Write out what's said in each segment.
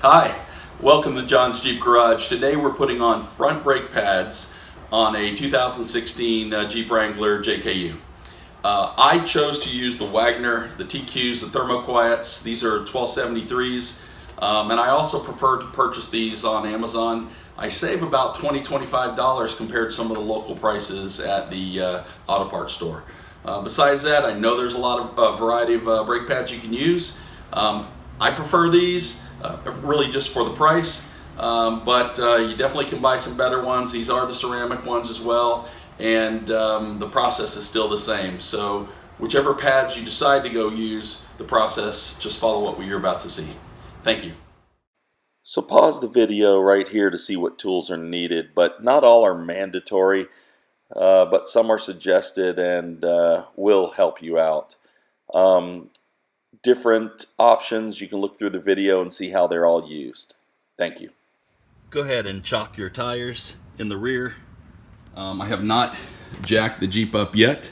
Hi, welcome to John's Jeep Garage. Today we're putting on front brake pads on a 2016 Jeep Wrangler JKU. I chose to use the Wagner, the TQs, the thermoquiets. These are 1273s, and I also prefer to purchase these on Amazon. I save about $20–25 compared to some of the local prices at the auto parts store. Besides that, I know there's a lot of variety of brake pads you can use. I prefer these really just for the price, but you definitely can buy some better ones. These are the ceramic ones as well, and the process is still the same. So whichever pads you decide to go use, the process, just follow what you're about to see. Thank you. So pause the video right here to see what tools are needed, but not all are mandatory, but some are suggested and will help you out. Different options, you can look through the video and see how they're all used. Thank you. Go ahead and chock your tires in the rear. I have not jacked the Jeep up yet.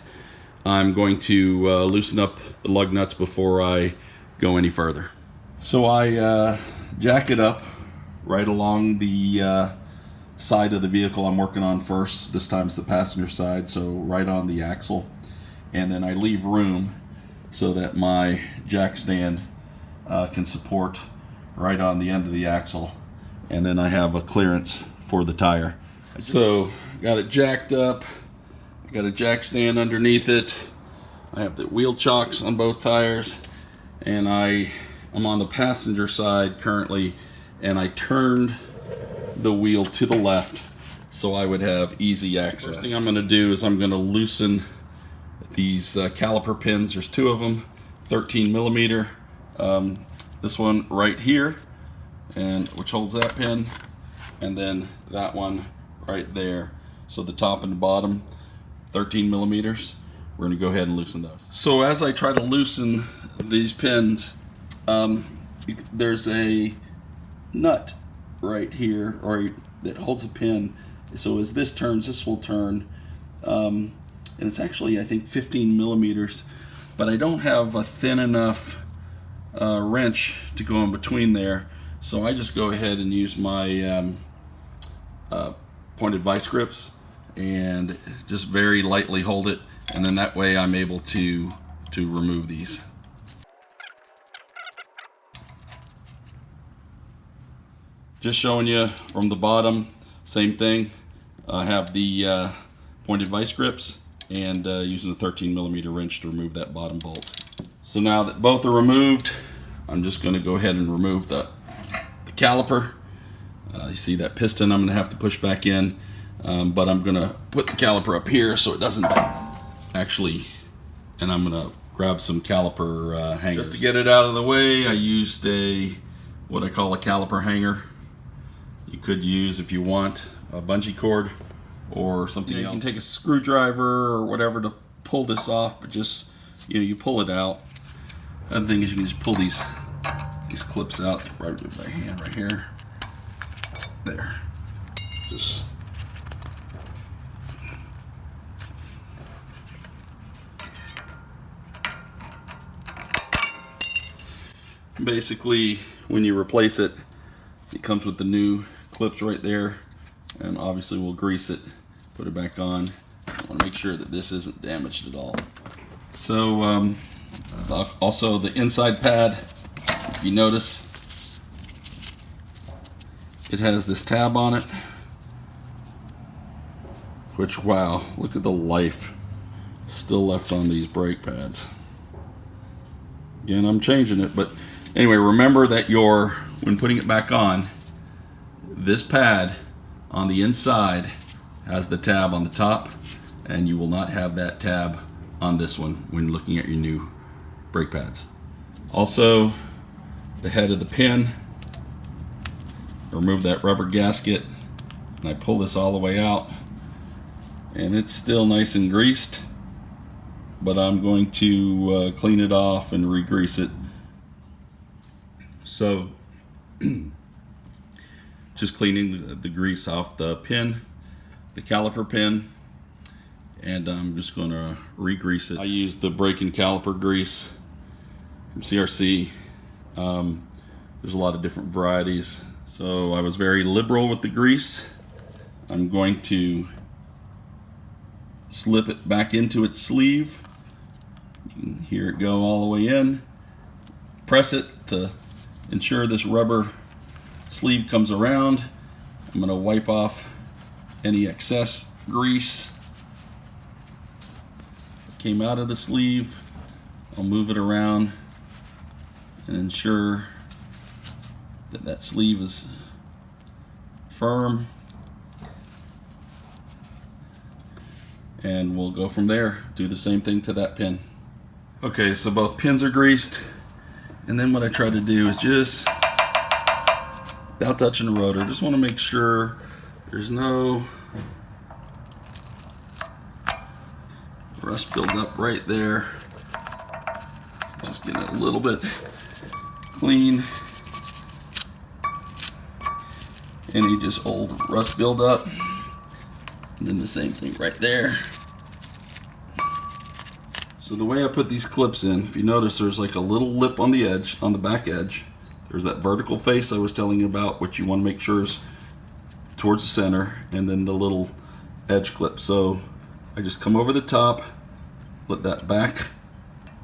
I'm going to loosen up the lug nuts before I go any further. So I jack it up right along the side of the vehicle I'm working on first. This time it's the passenger side, so right on the axle. And then I leave room so that my jack stand can support right on the end of the axle. And then I have a clearance for the tire. So got it jacked up. I got a jack stand underneath it. I have the wheel chocks on both tires. And I'm on the passenger side currently, and I turned the wheel to the left so I would have easy access. First thing I'm going to do is I'm going to loosen these caliper pins. There's two of them, 13 millimeter. This one right here, and which holds that pin, and then that one right there. So the top and the bottom, 13 millimeters. We're going to go ahead and loosen those. So as I try to loosen these pins, there's a nut right here, or that holds a pin. So as this turns, this will turn. And it's actually, I think, 15 millimeters, but I don't have a thin enough wrench to go in between there, so I just go ahead and use my pointed vice grips and just very lightly hold it, and then that way I'm able to remove these. Just showing you from the bottom, same thing. I have the pointed vice grips and using a 13 millimeter wrench to remove that bottom bolt. So now that both are removed, I'm just going to go ahead and remove the caliper. You see that piston I'm going to have to push back in, but I'm going to put the caliper up here so it doesn't actually, and I'm going to grab some caliper hangers. Just to get it out of the way, I used what I call a caliper hanger. You could use, if you want, a bungee cord or something else. You can take a screwdriver or whatever to pull this off, but just, you pull it out. Other thing is you can just pull these clips out right with my hand right here. There. Just basically, when you replace it, it comes with the new clips right there. And obviously we'll grease it, put it back on. I want to make sure that this isn't damaged at all. So also the inside pad, if you notice, it has this tab on it, which, wow, look at the life still left on these brake pads. Again, I'm changing it, but anyway, remember that when putting it back on, this pad on the inside has the tab on the top, and you will not have that tab on this one when looking at your new brake pads. Also, the head of the pin, I remove that rubber gasket, and I pull this all the way out, and it's still nice and greased, but I'm going to clean it off and re-grease it. So just cleaning the grease off the pin, the caliper pin, and I'm just going to re-grease it. I use the brake and caliper grease from CRC. There's a lot of different varieties. So I was very liberal with the grease. I'm going to slip it back into its sleeve. You can hear it go all the way in. Press it to ensure this rubber sleeve comes around. I'm going to wipe off any excess grease that came out of the sleeve. I'll move it around and ensure that that sleeve is firm. And we'll go from there. Do the same thing to that pin. Okay, so both pins are greased. And then what I try to do is just, without touching the rotor, just want to make sure there's no rust buildup right there. Just getting it a little bit clean. Any just old rust buildup. And then the same thing right there. So the way I put these clips in, if you notice, there's like a little lip on the edge, on the back edge. There's that vertical face I was telling you about, which you want to make sure is towards the center, and then the little edge clip. So I just come over the top, let that back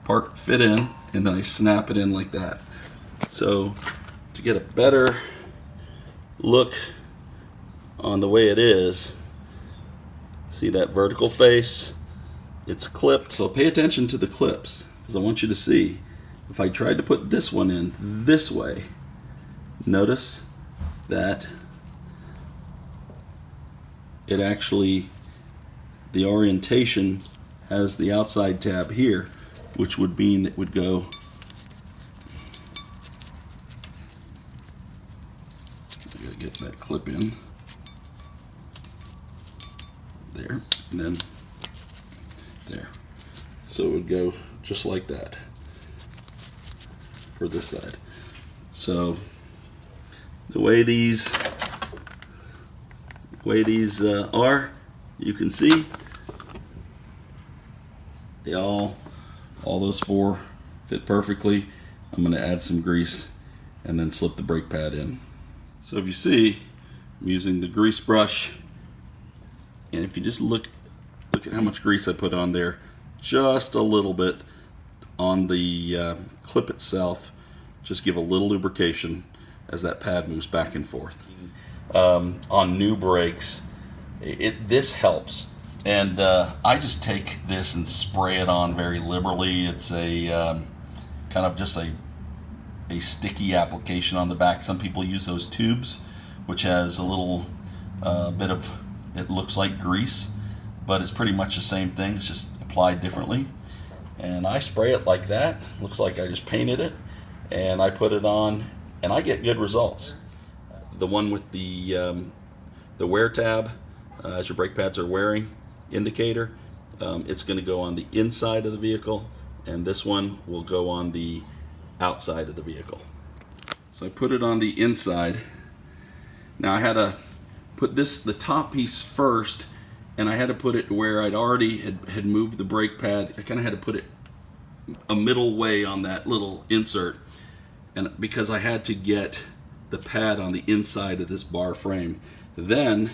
part fit in, and then I snap it in like that. So to get a better look on the way it is, see that vertical face? It's clipped, so pay attention to the clips, because I want you to see. If I tried to put this one in this way, notice that it actually, the orientation has the outside tab here, which would mean it would go I gotta get that clip in there, and then there. So it would go just like that for this side. So the way these are, you can see they all those four fit perfectly. I'm going to add some grease and then slip the brake pad in. So if you see, I'm using the grease brush, and if you just look at how much grease I put on there, just a little bit on the clip itself, just give a little lubrication as that pad moves back and forth. On new brakes, this helps, and I just take this and spray it on very liberally. It's a kind of just a sticky application on the back. Some people use those tubes, which has a little bit of, it looks like grease, but it's pretty much the same thing. It's just applied differently. And I spray it like that. Looks like I just painted it, and I put it on, and I get good results. The one with the wear tab, as your brake pads are wearing indicator, it's going to go on the inside of the vehicle, and this one will go on the outside of the vehicle. So I put it on the inside. Now I had to put the top piece first, and I had to put it where I'd already had moved the brake pad. I kind of had to put it a middle way on that little insert, and because I had to get the pad on the inside of this bar frame. Then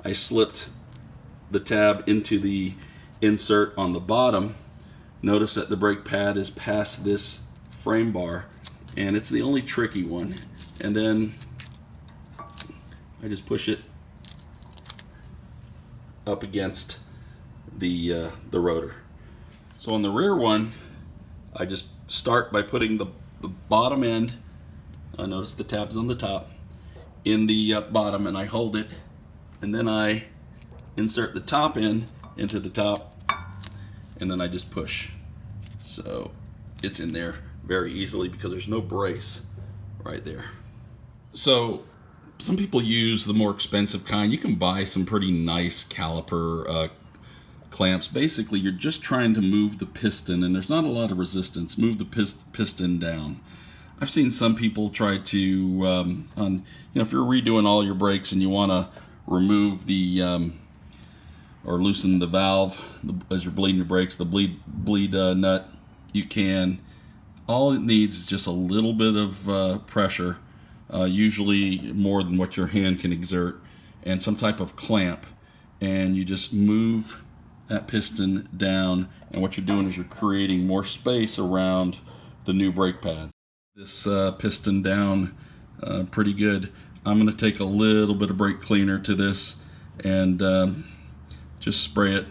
I slipped the tab into the insert on the bottom. Notice that the brake pad is past this frame bar, and it's the only tricky one. And then I just push it up against the rotor. So on the rear one, I just start by putting the bottom end, notice the tab's on the top, in the bottom, and I hold it, and then I insert the top end into the top, and then I just push. So it's in there very easily because there's no brace right there. So some people use the more expensive kind. You can buy some pretty nice caliper clamps. Basically, you're just trying to move the piston, and there's not a lot of resistance. Move the piston down. I've seen some people try to, if you're redoing all your brakes and you want to remove the or loosen the valve as you're bleeding your brakes, the bleed nut, you can. All it needs is just a little bit of pressure usually more than what your hand can exert, and some type of clamp, and you just move that piston down, and what you're doing is you're creating more space around the new brake pads. This piston down pretty good. I'm going to take a little bit of brake cleaner to this and just spray it,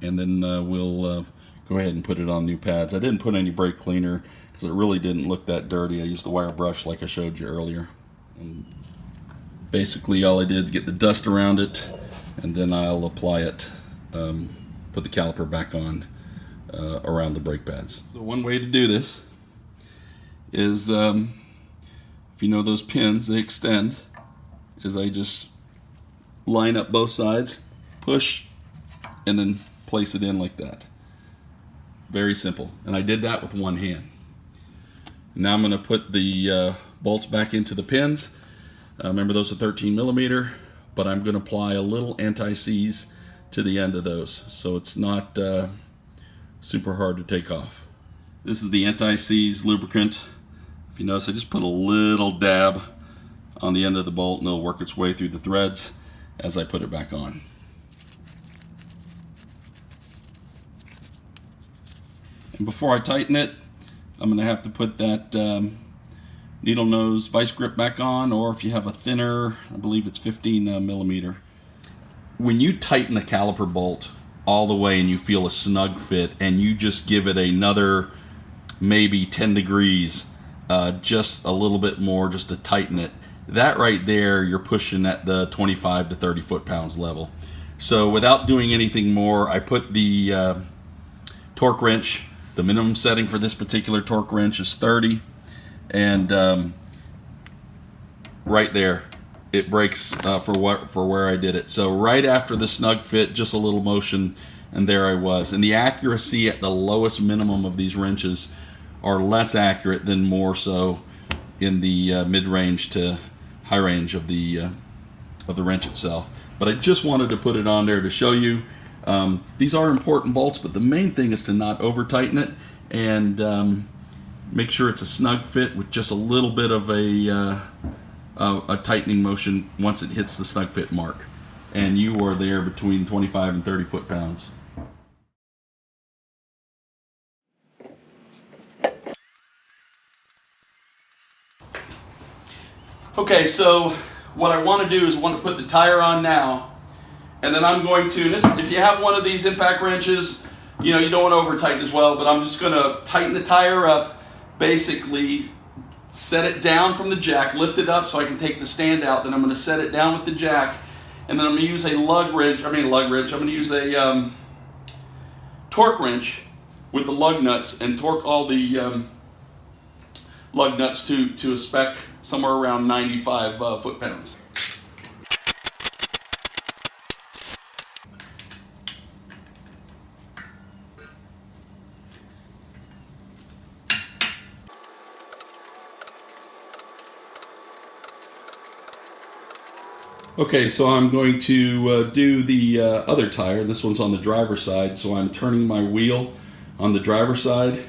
and then we'll go ahead and put it on new pads. I didn't put any brake cleaner because it really didn't look that dirty. I used the wire brush like I showed you earlier. And basically all I did is get the dust around it, and then I'll apply it, put the caliper back on around the brake pads. So one way to do this is, if you know those pins, they extend, is I just line up both sides, push, and then place it in like that. Very simple. And I did that with one hand. Now I'm going to put the bolts back into the pins. Remember, those are 13 millimeter, but I'm going to apply a little anti-seize to the end of those, so it's not super hard to take off. This is the anti-seize lubricant. If you notice, I just put a little dab on the end of the bolt, and it'll work its way through the threads as I put it back on. And before I tighten it, I'm going to have to put that needle nose vice grip back on, or if you have a thinner, I believe it's 15 millimeter. When you tighten a caliper bolt all the way and you feel a snug fit, and you just give it another maybe 10 degrees, just a little bit more just to tighten it, that right there, you're pushing at the 25 to 30 foot-pounds level. So without doing anything more, I put the torque wrench. The minimum setting for this particular torque wrench is 30, and right there it breaks for where I did it. So right after the snug fit, just a little motion, and there I was. And the accuracy at the lowest minimum of these wrenches are less accurate than more so in the mid-range to high range of the wrench itself. But I just wanted to put it on there to show you. These are important bolts, but the main thing is to not over tighten it, and make sure it's a snug fit with just a little bit of a tightening motion once it hits the snug fit mark, and you are there between 25 and 30 foot-pounds. Okay, so what I want to do is I want to put the tire on now, and then I'm going to, if you have one of these impact wrenches, you know, you don't want to over tighten as well, but I'm just going to tighten the tire up, basically set it down from the jack, lift it up so I can take the stand out, then I'm going to set it down with the jack, and then I'm going to use a I'm going to use a torque wrench with the lug nuts and torque all the lug nuts to a spec somewhere around 95 foot-pounds. Okay, so I'm going to do the other tire. This one's on the driver's side, so I'm turning my wheel on the driver's side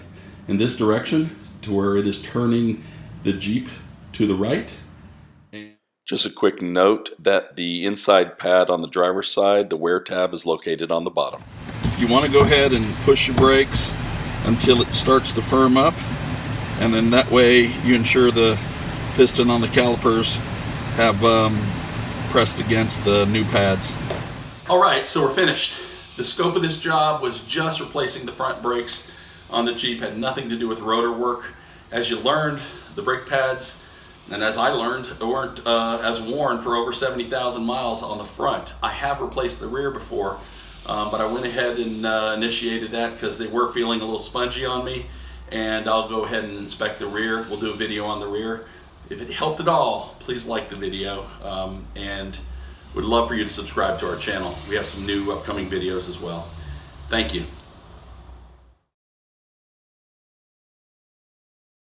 in this direction to where it is turning the Jeep to the right. Just a quick note that the inside pad on the driver's side, the wear tab, is located on the bottom. You want to go ahead and push your brakes until it starts to firm up, and then that way you ensure the piston on the calipers have pressed against the new pads. Alright, so we're finished. The scope of this job was just replacing the front brakes on the Jeep. Had nothing to do with rotor work. As you learned, the brake pads, and as I learned, weren't as worn for over 70,000 miles on the front. I have replaced the rear before, but I went ahead and initiated that because they were feeling a little spongy on me, and I'll go ahead and inspect the rear. We'll do a video on the rear. If it helped at all, please like the video, and would love for you to subscribe to our channel. We have some new upcoming videos as well. Thank you.